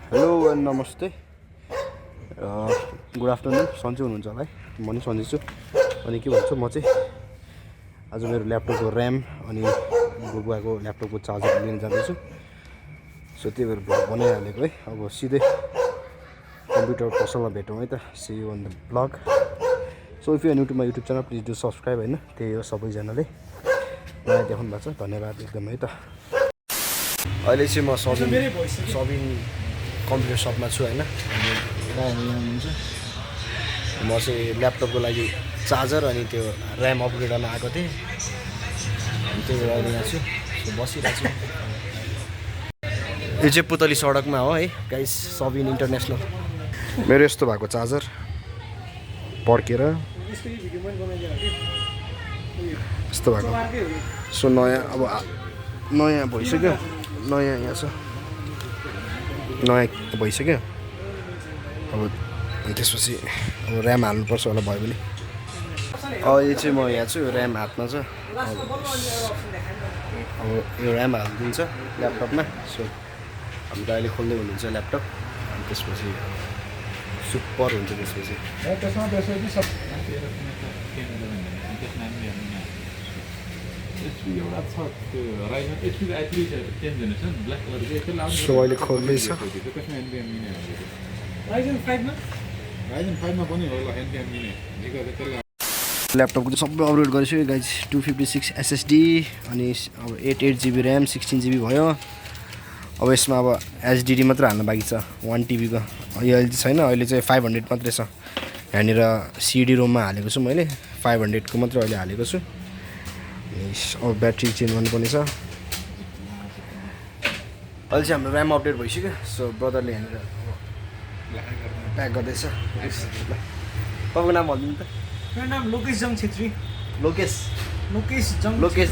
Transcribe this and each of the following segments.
hello and नमस्ते good afternoon सन्चै हुनुहुन्छ होला है म नि सन्चै छु अनि के भन्छु म चाहिँ आज मेरो ल्यापटपको ऱ्याम अनि बुबाको ल्यापटपको चार्जर लिन जाँदैछु सो त्यही भएर भ्लग बनाइहालेको है अब सिधै कम्प्युटर पसलमा भेटौँ है त see you on the blog so if you new to my YouTube channel please do subscribe होइन त्यही हो सबैजनाले मलाई देखाउनु भएको छ धन्यवाद एकदमै है त अहिले चाहिँ म सबिन कम्प्युटर सपमा छु होइन म चाहिँ ल्यापटपको लागि चार्जर अनि त्यो ऱ्याम अपग्रेड गर्न आएको थिएँ अनि त्यही भएर अहिले यहाँ छु बसिरहेको छु यो चाहिँ पुतली सडकमा हो है गाइस सबिन इन्टरनेसनल मेरो यस्तो भएको चार्जर पड्केर यस्तो भएको सो नयाँ अब नयाँ भइसक्यो नयाँ यहाँ छ नयाँ भइसक्यो अब त्यसपछि अब ऱ्याम हाल्नुपर्छ होला भयो भने यो चाहिँ म यहाँ छु ऱ्याम हातमा छ अब यो ऱ्याम हालिदिन्छ ल्यापटपमा सो हाम्रो अहिले खोल्दै हुनुहुन्छ ल्यापटप अनि त्यसपछि सुपर हुन्छ त्यसपछि सो अहिले खोल्दैछ ल्यापटपको चाहिँ सबै अपग्रेड गरिसक्यो गाइज 256 SSD अनि अब 88 GB ऱ्याम 16 GB भयो अब यसमा अब HDD मात्र हाल्न बाँकी छ 1 TB को यो अहिले छैन अहिले चाहिँ 500 मात्रै छ यहाँनिर CD रोममा हालेको छु मैले 500 को मात्र अहिले हालेको छु अब ब्याट्री चेन्ज गर्नुपर्ने छ अहिले चाहिँ हाम्रो ऱ्याम अपडेट भइसक्यो सो ब्रदरले यहाँनिर प्याक गर्दैछ तपाईँको नाम भनिदिनु त मेरो नाम लोकेश जङ छेत्री लोकेश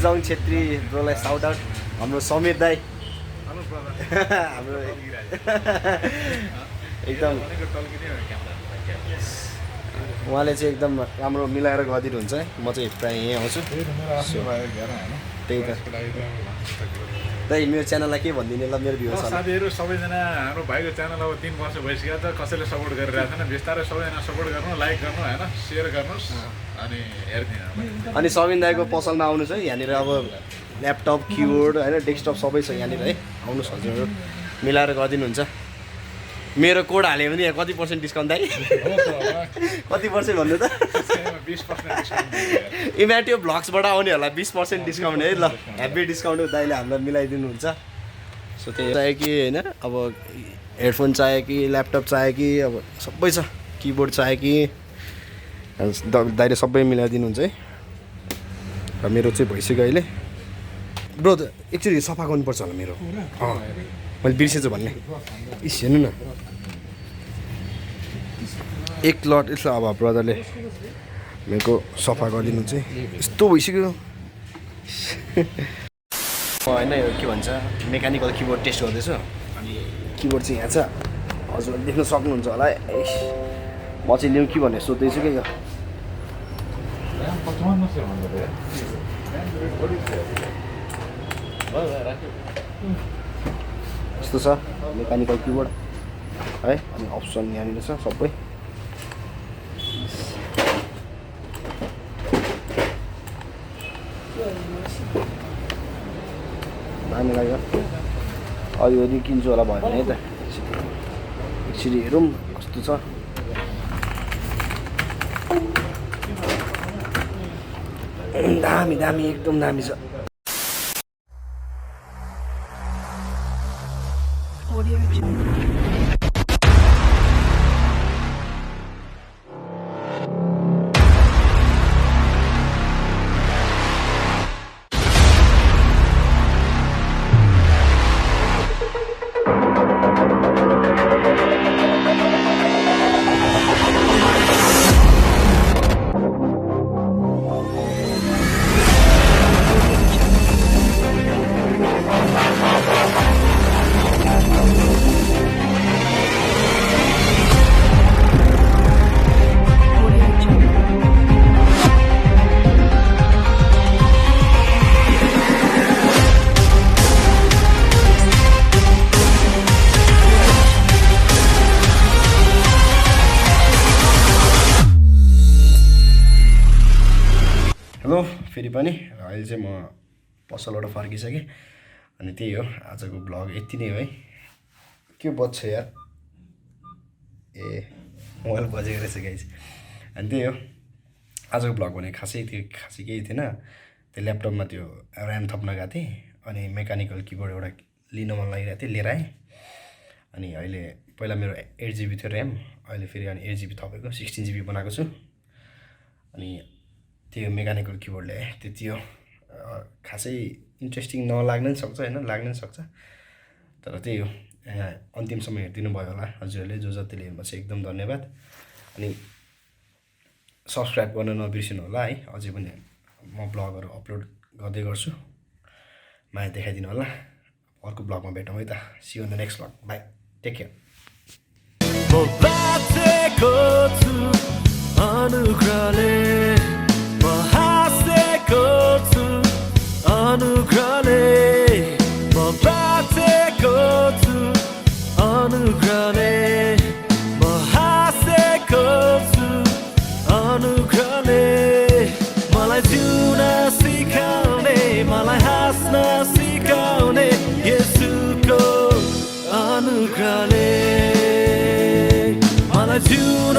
जङ छेत्री ब्रोलाई साउट आउट हाम्रो समीर दाई हाम्रो एकदम उहाँले चाहिँ एकदम राम्रो मिलाएर गरिदिनुहुन्छ है म चाहिँ प्रायः यहीँ आउँछु त्यही त दाइ मेरो च्यानललाई के भनिदिने ल मेरो भ्युअर्स साथीहरू सबैजना हाम्रो भाइको च्यानल अब 3 वर्ष भइसक्यो त कसैले सपोर्ट गरिरहेको छैन बिस्तारै सबैजना सपोर्ट गर्नु लाइक गर्नु होइन सेयर गर्नुहोस् अनि हेरिदिनु अनि सबिन दाइको पसलमा आउनुहोस् है यहाँनिर अब ल्यापटप किबोर्ड होइन डेस्कटप सबै छ यहाँनिर है आउनुहोस् हजुरहरू मिलाएर गरिदिनुहुन्छ मेरो कोड हाल्यो भने यहाँ कति % डिस्काउन्ट दाइ कति पर्सेन्ट भन्नु त 20% EA-MATEO ब्लग्सबाट आउने होला 20% डिस्काउन्ट है ल ह्याप्पी डिस्काउन्ट दाइले हामीलाई मिलाइदिनुहुन्छ सो त्यही चाहियो कि होइन अब हेडफोन चाहियो कि ल्यापटप चाहियो कि अब सबै छ किबोर्ड चाहियो कि दाइले सबै मिलाइदिनुहुन्छ है र मेरो चाहिँ भइसक्यो अहिले ब्रो एकचोटि सफा गर्नुपर्छ होला मेरो मैले बिर्सेछु भन्ने इस हेर्नु न एक लट यसो अब ब्रदरले मेरो सफा गरिदिनु चाहिँ यस्तो भइसक्यो होइन यो के भन्छ मेकानिकल किबोर्ड टेस्ट गर्दैछु अनि किबोर्ड चाहिँ यहाँ छ हजुरले देख्न सक्नुहुन्छ होला म चाहिँ लिउँ कि भनेर सोध्दैछु क्या यो यस्तो छ मेकानिकल किबोर्ड है अनि अप्सन यहाँनिर छ सबै दामी लाग्यो अब यो नि किन्छु होला भयो भने है त एकचोटि हेरौँ कस्तो छ दामी दामी एकदम दामी छ फेरि पनि अहिले चाहिँ म पसलबाट फर्किसकेँ अनि त्यही हो आजको ब्लग यति नै हो है के बज्छ यार ए मोबाइल बजेको रहेछ गाइस अनि त्यही हो आजको ब्लग भने खासै केही थिएन त्यो ल्यापटपमा त्यो ऱ्याम थप्न गएको थिएँ अनि मेकानिकल किबोर्ड एउटा लिन मन लागिरहेको थियो लिएर आएँ अनि अहिले पहिला मेरो 8GB थियो ऱ्याम अहिले फेरि अनि 8GB थपेको 16GB बनाएको छु अनि त्यो मेकानिकल किबोर्ड ल्याएँ त्यति हो खासै इन्ट्रेस्टिङ नलाग्न पनि सक्छ होइन लाग्न पनि सक्छ तर त्यही हो अन्तिमसम्म हेरिदिनु भयो होला हजुरहरूले जो जतिले हेर्नुहोस् एकदम धन्यवाद अनि सब्सक्राइब गर्न नबिर्सिनु होला है अझै पनि म ब्लगहरू अपलोड गर्दै गर्छु माया देखाइदिनु होला अर्को ब्लगमा भेटौँ है त see you in the next blog bye take care मलाई जिउन सिकाउने मलाई हाँस्न सिकाउने येशूको अनुग्रहले मलाई जिउन